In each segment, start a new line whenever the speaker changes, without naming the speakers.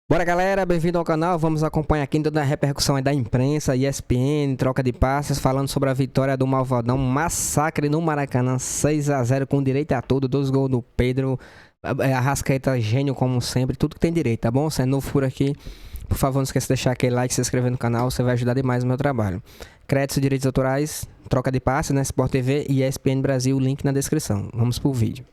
Bora, galera, bem-vindo ao canal. Vamos acompanhar aqui toda a repercussão da imprensa, ESPN, troca de passes, falando sobre a vitória do Malvadão, massacre no Maracanã, 6-0 com direito a tudo, 2 gols do Pedro, Arrascaeta gênio como sempre, tudo que tem direito, tá bom? Se é novo por aqui, por favor, não esqueça de deixar aquele like, se inscrever no canal, você vai ajudar demais no meu trabalho. Créditos e direitos autorais, troca de passes, né? Sport TV e ESPN Brasil, link na descrição. Vamos pro vídeo.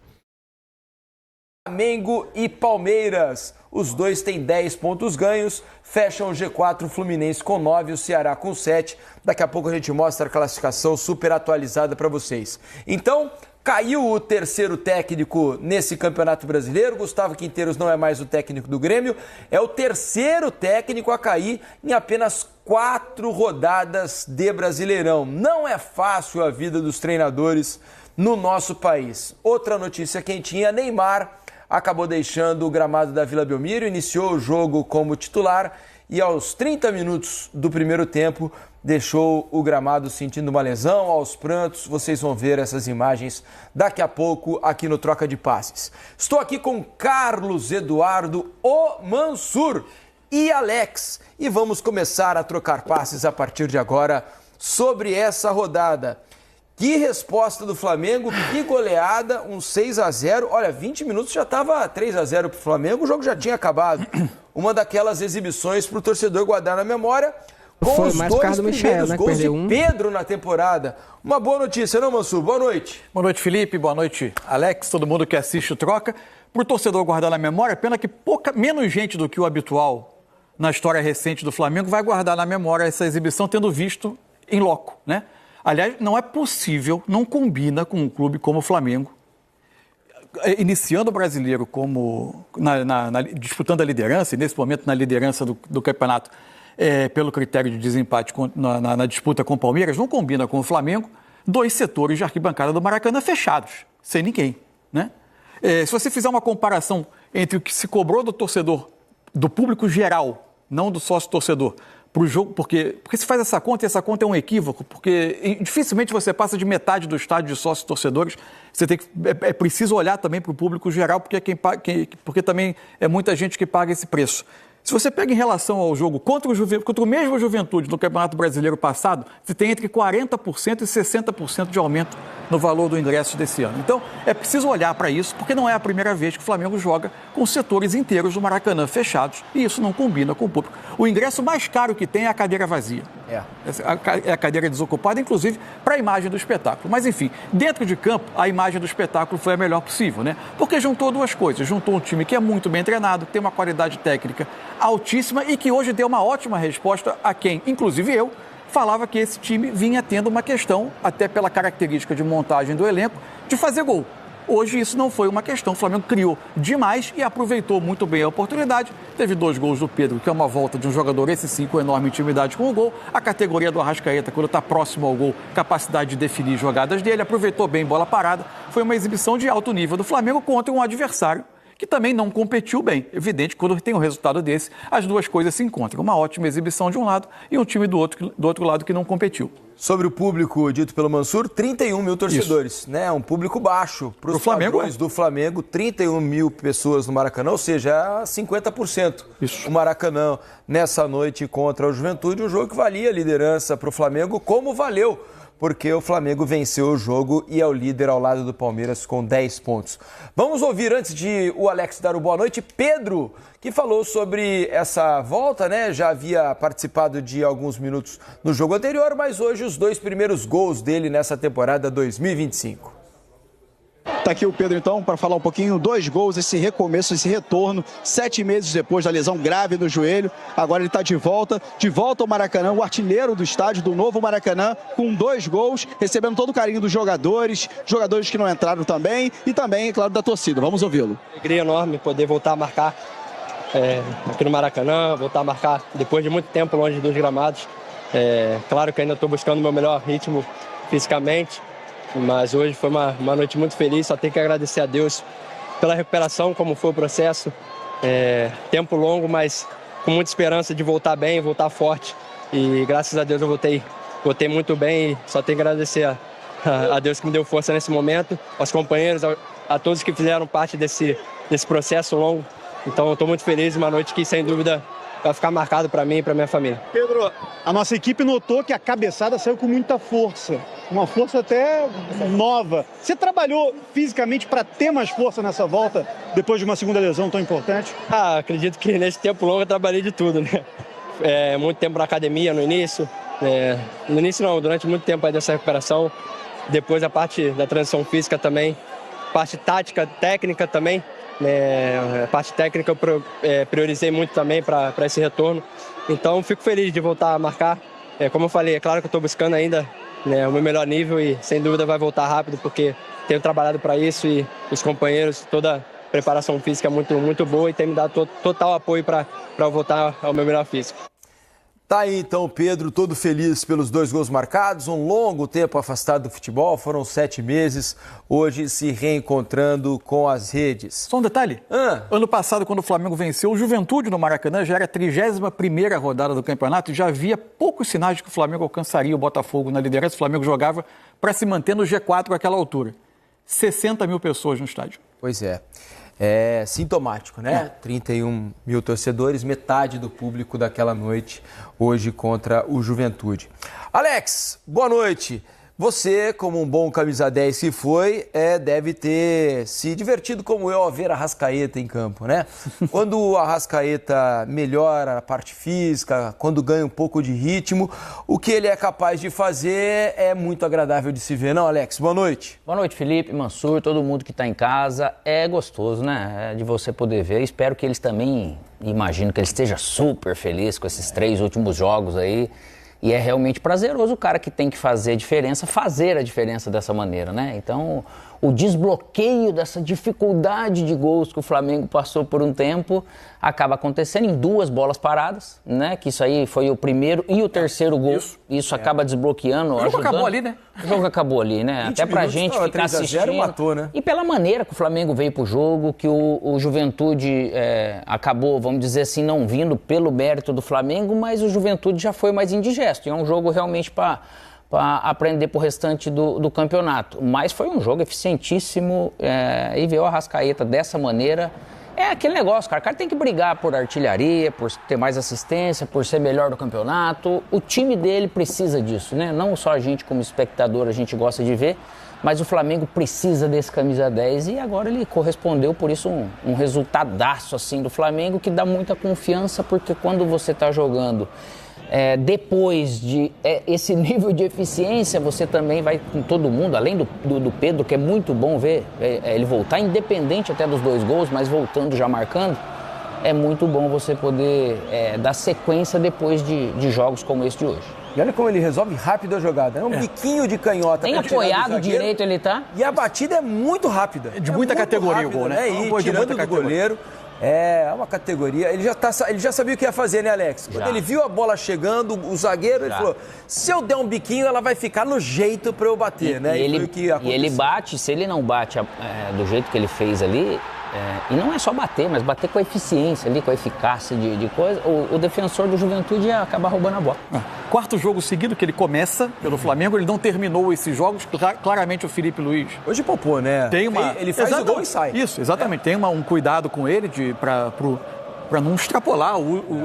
Flamengo e Palmeiras, os dois têm 10 pontos ganhos, fecham o G4, o Fluminense com 9, o Ceará com 7. Daqui a pouco a gente mostra a classificação super atualizada para vocês. Então, caiu o terceiro técnico nesse Campeonato Brasileiro. Gustavo Quinteiros não é mais o técnico do Grêmio, é o terceiro técnico a cair em apenas 4 rodadas de Brasileirão. Não é fácil a vida dos treinadores no nosso país. Outra notícia quentinha, Neymar acabou deixando o gramado da Vila Belmiro, iniciou o jogo como titular e aos 30 minutos do primeiro tempo deixou o gramado sentindo uma lesão, aos prantos. Vocês vão ver essas imagens daqui a pouco aqui no Troca de Passes. Estou aqui com Carlos Eduardo O Mansur e Alex e vamos começar a trocar passes a partir de agora sobre essa rodada. Que resposta do Flamengo, que goleada, um 6-0. Olha, 20 minutos já estava 3-0 para o Flamengo, o jogo já tinha acabado. Uma daquelas exibições para o torcedor guardar na memória, com
Foi
os
mais
dois
do
primeiros
Michel, né,
gols de
um.
Pedro na temporada. Uma boa notícia, não, Mansur? Boa noite.
Boa noite, Felipe. Boa noite, Alex. Todo mundo que assiste o Troca. Para o torcedor guardar na memória, pena que menos gente do que o habitual na história recente do Flamengo vai guardar na memória essa exibição tendo visto em loco, né? Aliás, não é possível, não combina com um clube como o Flamengo, iniciando o brasileiro como disputando a liderança, e nesse momento na liderança do campeonato, pelo critério de desempate na disputa com o Palmeiras, não combina com o Flamengo, 2 setores de arquibancada do Maracanã fechados, sem ninguém, né? Se você fizer uma comparação entre o que se cobrou do torcedor, do público geral, não do sócio-torcedor, para o jogo, porque se faz essa conta, e essa conta é um equívoco, porque dificilmente você passa de metade do estádio de sócios torcedores. Você tem que, é preciso olhar também para o público geral, porque também é muita gente que paga esse preço. Se você pega em relação ao jogo contra o mesmo Juventude no Campeonato Brasileiro passado, você tem entre 40% e 60% de aumento no valor do ingresso desse ano. Então, é preciso olhar para isso, porque não é a primeira vez que o Flamengo joga com setores inteiros do Maracanã fechados, e isso não combina com o público. O ingresso mais caro que tem é a cadeira vazia. É a cadeira desocupada, inclusive, para a imagem do espetáculo. Mas, enfim, dentro de campo, a imagem do espetáculo foi a melhor possível, né? Porque juntou 2 coisas. Juntou um time que é muito bem treinado, que tem uma qualidade técnica altíssima e que hoje deu uma ótima resposta a quem, inclusive eu, falava que esse time vinha tendo uma questão, até pela característica de montagem do elenco, de fazer gol. Hoje isso não foi uma questão, o Flamengo criou demais e aproveitou muito bem a oportunidade. Teve 2 gols do Pedro, que é uma volta de um jogador, esse sim, com enorme intimidade com o gol. A categoria do Arrascaeta, quando está próximo ao gol, capacidade de definir jogadas dele, aproveitou bem bola parada. Foi uma exibição de alto nível do Flamengo contra um adversário que também não competiu bem. Evidente, quando tem um resultado desse, as 2 coisas se encontram. Uma ótima exibição de um lado e um time do outro lado que não competiu.
Sobre o público dito pelo Mansur, 31 mil torcedores, né? Um público baixo para os padrões do Flamengo, 31 mil pessoas no Maracanã, ou seja, 50%. Isso. O Maracanã nessa noite contra o Juventude, um jogo que valia a liderança para o Flamengo, como valeu, porque o Flamengo venceu o jogo e é o líder ao lado do Palmeiras com 10 pontos. Vamos ouvir, antes de o Alex dar o boa noite, Pedro, que falou sobre essa volta, né? Já havia participado de alguns minutos no jogo anterior, mas hoje os 2 primeiros gols dele nessa temporada 2025.
Tá aqui o Pedro, então, para falar um pouquinho. 2 gols, esse recomeço, esse retorno, 7 meses depois da lesão grave no joelho. Agora ele está de volta ao Maracanã, o artilheiro do estádio, do novo Maracanã, com 2 gols, recebendo todo o carinho dos jogadores que não entraram também, e também, é claro, da torcida. Vamos ouvi-lo.
Alegria enorme poder voltar a marcar aqui no Maracanã, voltar a marcar depois de muito tempo longe dos gramados. Claro que ainda estou buscando o meu melhor ritmo fisicamente, mas hoje foi uma noite muito feliz. Só tenho que agradecer a Deus pela recuperação, como foi o processo. Tempo longo, mas com muita esperança de voltar bem, voltar forte. E graças a Deus eu voltei muito bem, e só tenho que agradecer a Deus que me deu força nesse momento, aos companheiros, a todos que fizeram parte desse processo longo Então eu estou muito feliz, uma noite que sem dúvida vai ficar marcado para mim e para minha família.
Pedro, a nossa equipe notou que a cabeçada saiu com muita força, uma força até nova. Você trabalhou fisicamente para ter mais força nessa volta, depois de uma segunda lesão tão importante?
Acredito que nesse tempo longo eu trabalhei de tudo, né? Muito tempo na academia no início, no início não, durante muito tempo aí dessa recuperação, depois a parte da transição física também, parte tática, técnica também. A parte técnica eu priorizei muito também para esse retorno. Então fico feliz de voltar a marcar. Como eu falei, é claro que eu estou buscando ainda o meu melhor nível e sem dúvida vai voltar rápido porque tenho trabalhado para isso e os companheiros, toda a preparação física é muito, muito boa e tem me dado total apoio para voltar ao meu melhor físico.
Tá aí então o Pedro, todo feliz pelos 2 gols marcados, um longo tempo afastado do futebol, foram 7 meses, hoje se reencontrando com as redes.
Só um detalhe, ano passado quando o Flamengo venceu o Juventude no Maracanã, já era a 31ª rodada do campeonato e já havia poucos sinais de que o Flamengo alcançaria o Botafogo na liderança, o Flamengo jogava para se manter no G4 àquela altura. 60 mil pessoas no estádio.
Pois é. É sintomático, né? 31 mil torcedores, metade do público daquela noite, hoje contra o Juventude. Alex, boa noite. Você, como um bom camisa 10 que foi, deve ter se divertido como eu ao ver a Arrascaeta em campo, né? Quando o Arrascaeta melhora a parte física, quando ganha um pouco de ritmo, o que ele é capaz de fazer é muito agradável de se ver, não, Alex? Boa noite.
Boa noite, Felipe, Mansur, todo mundo que está em casa. É gostoso, né? De você poder ver. Espero que eles também, imagino que ele esteja super feliz com esses 3 últimos jogos aí. E é realmente prazeroso o cara que tem que fazer a diferença dessa maneira, né? Então, o desbloqueio dessa dificuldade de gols que o Flamengo passou por um tempo acaba acontecendo em 2 bolas paradas, né? Que isso aí foi o primeiro e o terceiro gol. Isso acaba desbloqueando.
O jogo acabou ali, né?
O jogo acabou ali, né? Até pra gente ficar assistindo.
Matou, né?
E pela maneira que o Flamengo veio pro jogo, que o Juventude acabou, vamos dizer assim, não vindo pelo mérito do Flamengo, mas o Juventude já foi mais indigesto. E é um jogo realmente para aprender pro restante do campeonato. Mas foi um jogo eficientíssimo e ver o Arrascaeta dessa maneira. É aquele negócio, cara. O cara tem que brigar por artilharia, por ter mais assistência, por ser melhor do campeonato. O time dele precisa disso, né? Não só a gente como espectador, a gente gosta de ver, mas o Flamengo precisa desse camisa 10 e agora ele correspondeu, por isso um resultadaço assim do Flamengo que dá muita confiança, porque quando você tá jogando depois de esse nível de eficiência, você também vai com todo mundo, além do Pedro, que é muito bom ver ele voltar, independente até dos 2 gols, mas voltando já marcando, é muito bom você poder dar sequência depois de jogos como esse de hoje.
E olha como ele resolve rápido a jogada. É um biquinho de canhota.
Tem apoiado direito ele tá?
E a batida é muito rápida.
De muita categoria o gol, né?
E tirando do goleiro. É uma categoria. Ele já sabia o que ia fazer, né, Alex? Quando ele viu a bola chegando, o zagueiro, ele falou: se eu der um biquinho, ela vai ficar no jeito pra eu bater, né?
E ele bate, se ele não bate do jeito que ele fez ali, e não é só bater, mas bater com a eficiência ali, com a eficácia de coisa, o defensor do Juventude ia acabar roubando a bola.
4º jogo seguido que ele começa pelo Flamengo, ele não terminou esses jogos, claramente o Felipe Luiz.
Hoje poupou, né?
Ele
faz o gol e sai.
Isso, exatamente. Tem um cuidado com ele para não extrapolar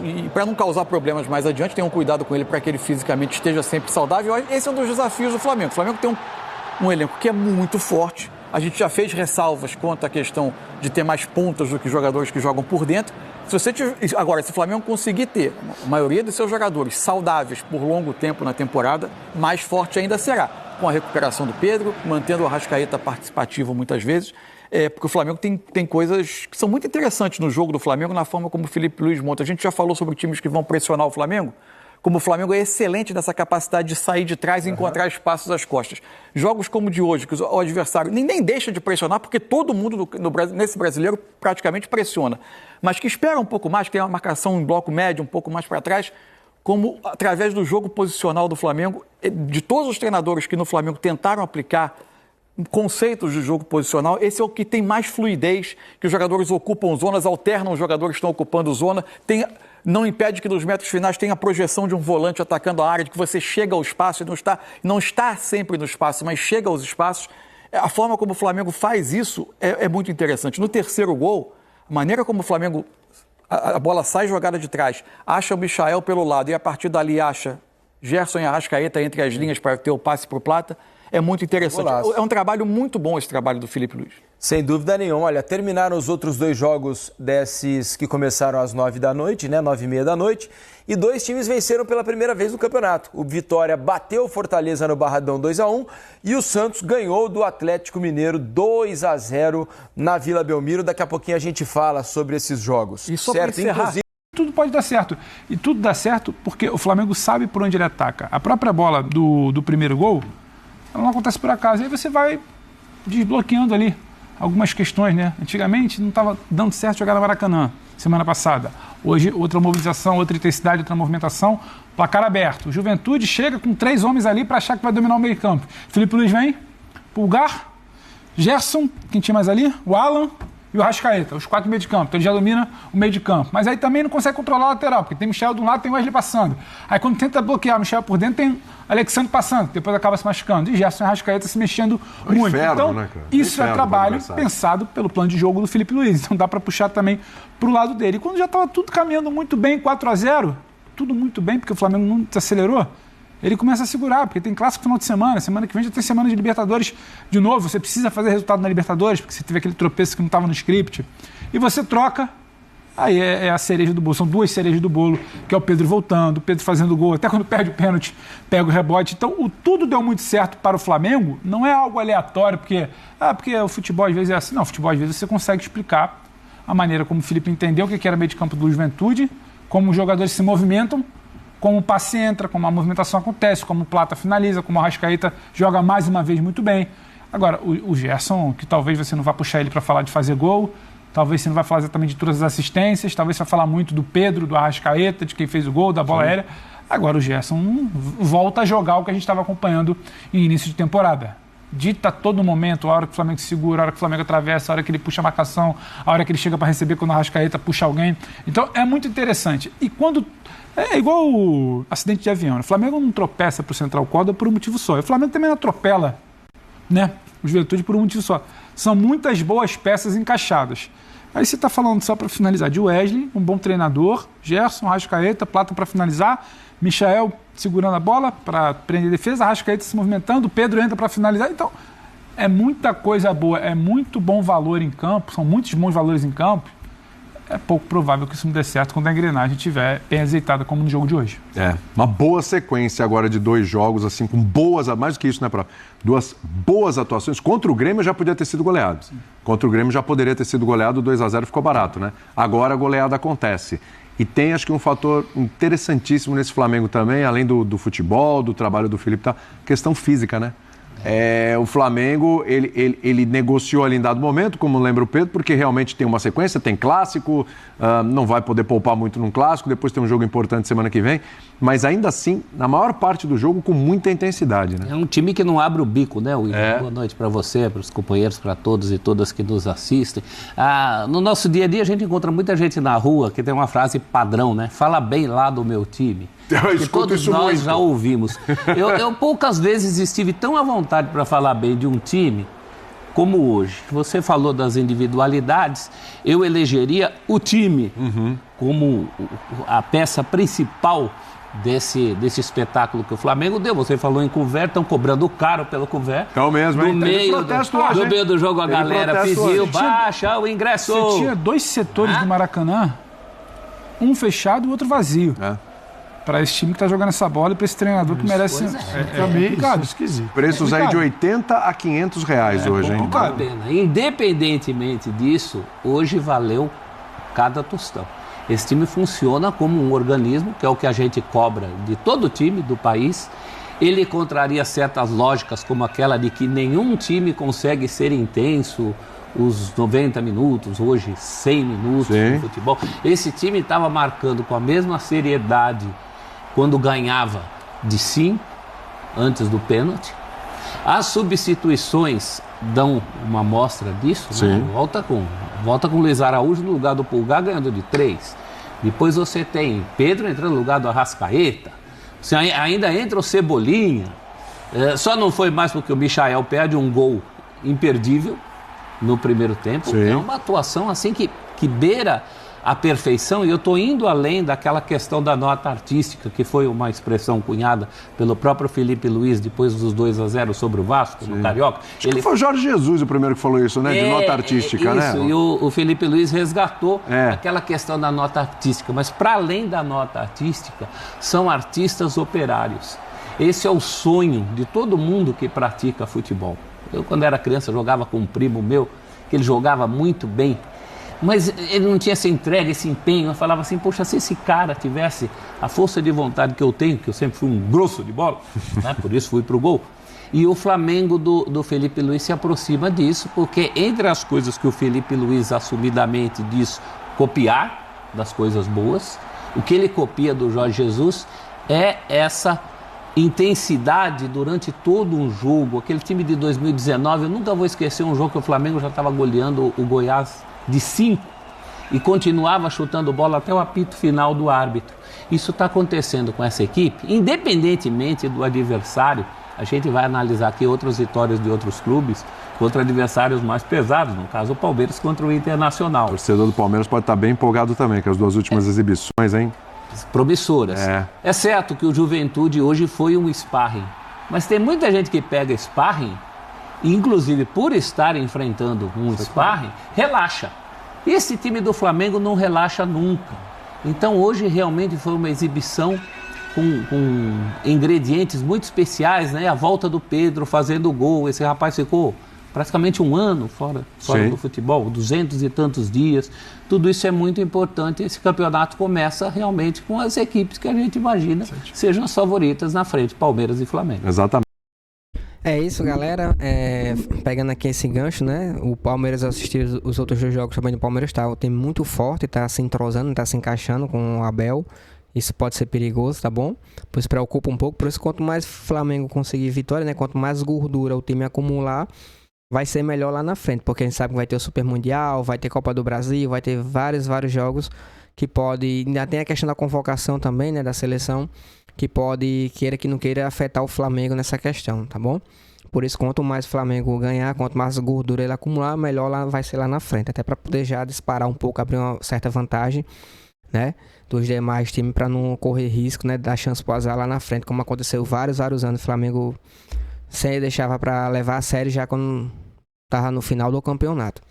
e para não causar problemas mais adiante, tem um cuidado com ele para que ele fisicamente esteja sempre saudável. Esse é um dos desafios do Flamengo. O Flamengo tem um elenco que é muito forte. A gente já fez ressalvas quanto à questão de ter mais pontas do que jogadores que jogam por dentro. Agora, se o Flamengo conseguir ter a maioria dos seus jogadores saudáveis por longo tempo na temporada, mais forte ainda será. Com a recuperação do Pedro, mantendo o Arrascaeta participativo muitas vezes, porque o Flamengo tem coisas que são muito interessantes no jogo do Flamengo, na forma como o Felipe Luiz monta. A gente já falou sobre times que vão pressionar o Flamengo, como o Flamengo é excelente nessa capacidade de sair de trás e encontrar espaços às costas. Jogos como o de hoje, que o adversário nem deixa de pressionar, porque todo mundo nesse brasileiro praticamente pressiona, mas que espera um pouco mais, que tem uma marcação em bloco médio um pouco mais para trás, como através do jogo posicional do Flamengo, de todos os treinadores que no Flamengo tentaram aplicar conceitos de jogo posicional, esse é o que tem mais fluidez, que os jogadores ocupam zonas, alternam os jogadores que estão ocupando zona, não impede que nos metros finais tenha a projeção de um volante atacando a área, de que você chega ao espaço e não está sempre no espaço, mas chega aos espaços. A forma como o Flamengo faz isso é muito interessante. No terceiro gol, A maneira como o Flamengo, a bola sai jogada de trás, acha o Michael pelo lado e a partir dali acha Gerson e Arrascaeta entre as linhas para ter o passe para o Plata, é muito interessante.
Golaço.
É um trabalho muito bom esse trabalho do Felipe Luiz.
Sem dúvida nenhuma. Olha, terminaram os outros 2 jogos desses que começaram às 9 da noite, né? 9h30 da noite. E 2 times venceram pela primeira vez no campeonato. O Vitória bateu o Fortaleza no Barradão 2-1 e o Santos ganhou do Atlético Mineiro 2-0 na Vila Belmiro. Daqui a pouquinho a gente fala sobre esses jogos.
E só para encerrar,
inclusive...
Tudo pode dar certo. E tudo dá certo porque o Flamengo sabe por onde ele ataca. A própria bola do primeiro gol, ela não acontece por acaso. Aí você vai desbloqueando ali algumas questões, né? Antigamente não estava dando certo jogar no Maracanã, semana passada. Hoje, outra mobilização, outra intensidade, outra movimentação, placar aberto. Juventude chega com 3 homens ali para achar que vai dominar o meio campo. Felipe Luiz vem, Pulgar, Gerson, quem tinha mais ali? O Alan e o Arrascaeta, os 4 meio de campo. Então ele já domina o meio de campo. Mas aí também não consegue controlar a lateral, porque tem Michel de um lado, tem o Wesley passando. Aí quando tenta bloquear o Michel por dentro, tem Alexandre passando, depois acaba se machucando. E Gerson e Arrascaeta se mexendo muito.
Inferno,
então,
né, cara?
isso é trabalho pensado pelo plano de jogo do Felipe Luiz. Então dá para puxar também pro lado dele. E quando já estava tudo caminhando muito bem, 4-0, tudo muito bem, porque o Flamengo não desacelerou, ele começa a segurar, porque tem clássico no final de semana que vem já tem semana de Libertadores de novo, você precisa fazer resultado na Libertadores, porque você teve aquele tropeço que não estava no script, e você troca, aí é a cereja do bolo, são 2 cerejas do bolo, que é o Pedro voltando, o Pedro fazendo gol, até quando perde o pênalti, pega o rebote, então tudo deu muito certo para o Flamengo, não é algo aleatório, porque o futebol às vezes é assim, não, o futebol às vezes você consegue explicar a maneira como o Felipe entendeu o que era meio de campo do Juventude, como os jogadores se movimentam, como o passe entra, como a movimentação acontece, como o Plata finaliza, como o Arrascaeta joga mais uma vez muito bem. Agora, o Gerson, que talvez você não vá puxar ele para falar de fazer gol, talvez você não vai falar exatamente de todas as assistências, talvez você vai falar muito do Pedro, do Arrascaeta, de quem fez o gol, da bola aérea. Agora o Gerson volta a jogar o que a gente estava acompanhando em início de temporada. Dita a todo momento, a hora que o Flamengo segura, a hora que o Flamengo atravessa, a hora que ele puxa a marcação, a hora que ele chega para receber quando o Arrascaeta puxa alguém. Então é muito interessante. E quando... É igual o acidente de avião, né? O Flamengo não tropeça para o Central Córdoba por um motivo só. O Flamengo também não atropela, né? O Juventude por um motivo só. São muitas boas peças encaixadas. Aí você está falando, só para finalizar, de Wesley, um bom treinador, Gerson, Arrascaeta, Plata para finalizar, Michael segurando a bola para prender a defesa, Arrascaeta se movimentando, Pedro entra para finalizar. Então, é muita coisa boa, é muito bom valor em campo, são muitos bons valores em campo. É pouco provável que isso não dê certo quando a engrenagem estiver bem azeitada, como no jogo de hoje.
Uma boa sequência agora de 2 jogos, assim, com boas, mais do que isso, né, Pró? 2 boas atuações. Contra o Grêmio já podia ter sido goleado. Sim. Contra o Grêmio já poderia ter sido goleado, 2-0 ficou barato, né? Agora a goleada acontece. E tem, acho que, um fator interessantíssimo nesse Flamengo também, além do futebol, do trabalho do Felipe, tá? Questão física, né? O Flamengo, ele negociou ali em dado momento, como lembra o Pedro, porque realmente tem uma sequência, tem clássico, não vai poder poupar muito num clássico, depois tem um jogo importante semana que vem, mas ainda assim, na maior parte do jogo, com muita intensidade, né?
É um time que não abre o bico, né, William? Boa noite para você, para os companheiros, para todos e todas que nos assistem. No nosso dia a dia, a gente encontra muita gente na rua que tem uma frase padrão, né? Fala bem lá do meu time. Que todos nós muito. Já ouvimos. Eu poucas vezes estive tão à vontade para falar bem de um time como hoje. Você falou das individualidades, eu elegeria o time como a peça principal desse espetáculo que o Flamengo deu. Você falou em couvert, estão cobrando caro pelo couvert.
Então mesmo,
no meio do jogo a galera pediu, baixa o ingresso.
Você tinha 2 setores do Maracanã, um fechado e o outro vazio. Para esse time que está jogando essa bola e para esse treinador que merece...
Complicado, esquisito. Preços aí de R$80 a R$500 hoje, hein?
Independentemente disso, hoje valeu cada tostão. Esse time funciona como um organismo, que é o que a gente cobra de todo time do país. Ele contraria certas lógicas, como aquela de que nenhum time consegue ser intenso os 90 minutos, hoje 100 minutos no futebol. Esse time estava marcando com a mesma seriedade quando ganhava de 5, antes do pênalti. As substituições dão uma amostra disso, né? Volta com o Luiz Araújo no lugar do Pulgar, ganhando de 3. Depois você tem Pedro entrando no lugar do Arrascaeta. Você ainda entra o Cebolinha. Só não foi mais porque o Michael perde um gol imperdível, no primeiro tempo.
Sim.
É uma atuação assim que beira a perfeição, e eu estou indo além daquela questão da nota artística, que foi uma expressão cunhada pelo próprio Felipe Luiz depois dos 2-0 sobre o Vasco, no Carioca.
Acho que foi o Jorge Jesus o primeiro que falou isso, né? De nota artística,
isso,
né?
E o Felipe Luiz resgatou aquela questão da nota artística, mas para além da nota artística, são artistas operários. Esse é o sonho de todo mundo que pratica futebol. Eu, quando era criança, jogava com um primo meu, que ele jogava muito bem, mas ele não tinha essa entrega, esse empenho. Eu falava assim, poxa, se esse cara tivesse a força de vontade que eu tenho, que eu sempre fui um grosso de bola, né? Por isso fui pro gol. E o Flamengo do Felipe Luiz se aproxima disso, porque entre as coisas que o Felipe Luiz assumidamente diz copiar das coisas boas, o que ele copia do Jorge Jesus é essa intensidade durante todo um jogo. Aquele time de 2019, eu nunca vou esquecer um jogo que o Flamengo já estava goleando o Goiás de 5 e continuava chutando bola até o apito final do árbitro. Isso está acontecendo com essa equipe, independentemente do adversário. A gente vai analisar aqui outras vitórias de outros clubes contra adversários mais pesados, no caso o Palmeiras contra o Internacional.
O torcedor do Palmeiras pode estar bem empolgado também, com as duas últimas exibições, hein?
Promissoras. É certo que o Juventude hoje foi um sparring, mas tem muita gente que pega sparring, inclusive por estar enfrentando um sparring, relaxa. Esse time do Flamengo não relaxa nunca. Então hoje realmente foi uma exibição com ingredientes muito especiais, né? A volta do Pedro fazendo gol, esse rapaz ficou praticamente um ano fora do futebol, 200 e tantos dias. Tudo isso é muito importante. Esse campeonato começa realmente com as equipes que a gente imagina sejam as favoritas na frente, Palmeiras e Flamengo.
Exatamente.
É isso, galera. Pegando aqui esse gancho, né? O Palmeiras, assistir os outros dois jogos também do Palmeiras, tá um time muito forte, tá se entrosando, tá se encaixando com o Abel. Isso pode ser perigoso, tá bom? Pois preocupa um pouco. Por isso, quanto mais o Flamengo conseguir vitória, né? Quanto mais gordura o time acumular, vai ser melhor lá na frente. Porque a gente sabe que vai ter o Super Mundial, vai ter Copa do Brasil, vai ter vários jogos que pode... Ainda tem a questão da convocação também, né? Da seleção, que pode, queira que não queira, afetar o Flamengo nessa questão, tá bom? Por isso, quanto mais o Flamengo ganhar, quanto mais gordura ele acumular, melhor lá vai ser lá na frente. Até para poder já disparar um pouco, abrir uma certa vantagem, né? Dos demais times, para não correr risco, né? Dar chance pro azar lá na frente, como aconteceu vários anos. O Flamengo sempre deixava para levar a sério já quando tava no final do campeonato.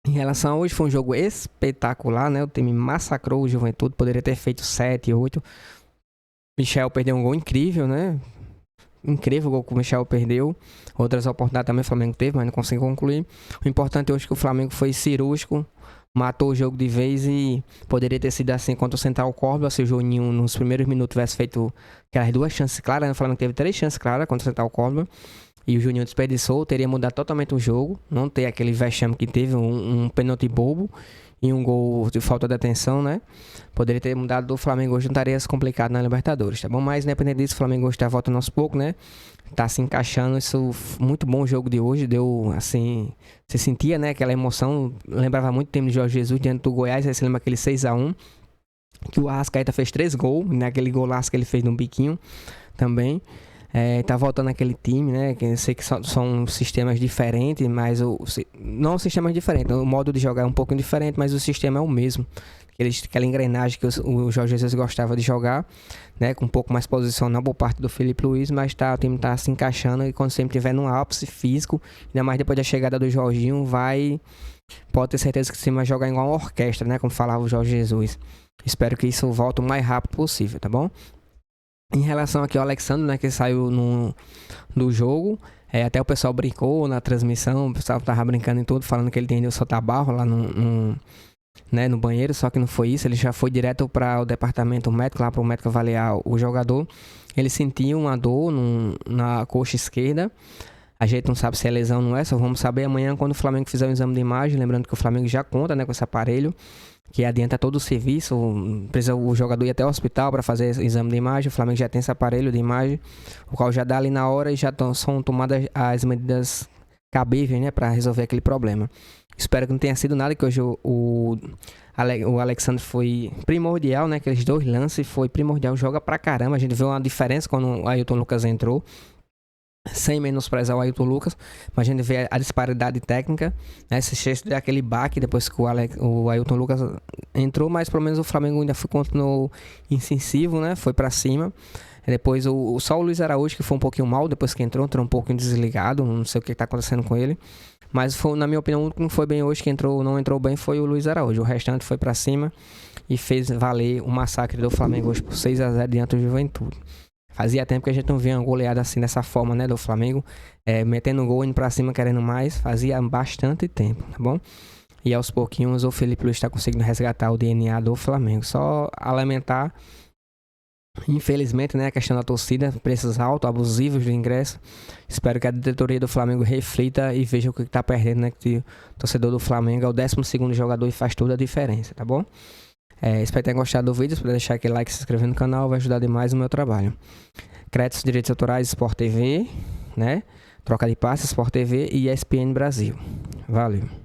Em relação a hoje, foi um jogo espetacular, né? O time massacrou o Juventude, poderia ter feito 7, 8. Michel perdeu um gol incrível, né? Incrível o gol que o Michel perdeu. Outras oportunidades também o Flamengo teve, mas não conseguiu concluir. O importante hoje é que o Flamengo foi cirúrgico, matou o jogo de vez, e poderia ter sido assim contra o Central Córdoba, se o Juninho nos primeiros minutos tivesse feito aquelas 2 chances claras, né? O Flamengo teve 3 chances claras contra o Central Córdoba e o Juninho desperdiçou, teria mudado totalmente o jogo, não ter aquele vexame que teve, um pênalti bobo e um gol de falta de atenção, né? Poderia ter mudado. O Flamengo hoje não estaria complicado na Libertadores, tá bom? Mas independente disso, o Flamengo hoje está voltando aos poucos, né? Tá se encaixando, isso, muito bom o jogo de hoje, deu, assim, você sentia, né, aquela emoção, lembrava muito o time de Jorge Jesus diante do Goiás, aí você lembra aquele 6-1, que o Arrascaeta fez 3 gols, naquele golaço que ele fez no biquinho também. Tá voltando aquele time, né? Que eu sei que são sistemas diferentes, mas não sistemas diferentes, o modo de jogar é um pouco diferente, mas o sistema é o mesmo. Aquela engrenagem que o Jorge Jesus gostava de jogar, né? Com um pouco mais posicional por parte do Felipe Luiz, mas o time tá se encaixando, e quando sempre tiver num ápice físico, ainda mais depois da chegada do Jorginho, pode ter certeza que o time vai jogar igual uma orquestra, né? Como falava o Jorge Jesus. Espero que isso volte o mais rápido possível, tá bom? Em relação aqui ao Alexandre, né, que saiu do jogo, até o pessoal brincou na transmissão, o pessoal tava brincando em tudo, falando que ele tendeu a soltar barro lá no banheiro, só que não foi isso, ele já foi direto para o departamento médico, lá para o médico avaliar o jogador. Ele sentiu uma dor na coxa esquerda, a gente não sabe se é lesão ou não é, só vamos saber amanhã quando o Flamengo fizer um exame de imagem, lembrando que o Flamengo já conta, né, com esse aparelho, que adianta todo o serviço, precisa o jogador ir até o hospital para fazer exame de imagem. O Flamengo já tem esse aparelho de imagem, o qual já dá ali na hora e já são tomadas as medidas cabíveis, né, para resolver aquele problema. Espero que não tenha sido nada, que hoje o Alexandre foi primordial, né, aqueles 2 lances foi primordial, joga pra caramba, a gente viu uma diferença quando o Ailton Lucas entrou. sem menosprezar o Ailton Lucas, mas a gente vê a disparidade técnica, né? Esse Chelsea deu aquele baque depois que o Ailton Lucas entrou, mas pelo menos o Flamengo ainda continuou incisivo, né? Foi pra cima. Depois só o Luiz Araújo, que foi um pouquinho mal depois que entrou um pouquinho desligado, não sei o que tá acontecendo com ele. Mas foi, na minha opinião, o único que não foi bem hoje, que não entrou bem, foi o Luiz Araújo. O restante foi pra cima e fez valer o massacre do Flamengo hoje por 6-0 diante do Juventude. Fazia tempo que a gente não via uma goleada assim dessa forma, né, do Flamengo, metendo gol, indo pra cima, querendo mais. Fazia bastante tempo, tá bom? E aos pouquinhos o Felipe Luiz está conseguindo resgatar o DNA do Flamengo. Só a lamentar, infelizmente, né, a questão da torcida, preços altos, abusivos de ingresso. Espero que a diretoria do Flamengo reflita e veja o que está perdendo, né, que o torcedor do Flamengo é o 12º jogador e faz toda a diferença, tá bom? Espero que tenham gostado do vídeo. Se puder deixar aquele like e se inscrever no canal, vai ajudar demais no meu trabalho. Créditos, direitos autorais, Sport TV, né? Troca de passes, Sport TV e ESPN Brasil. Valeu.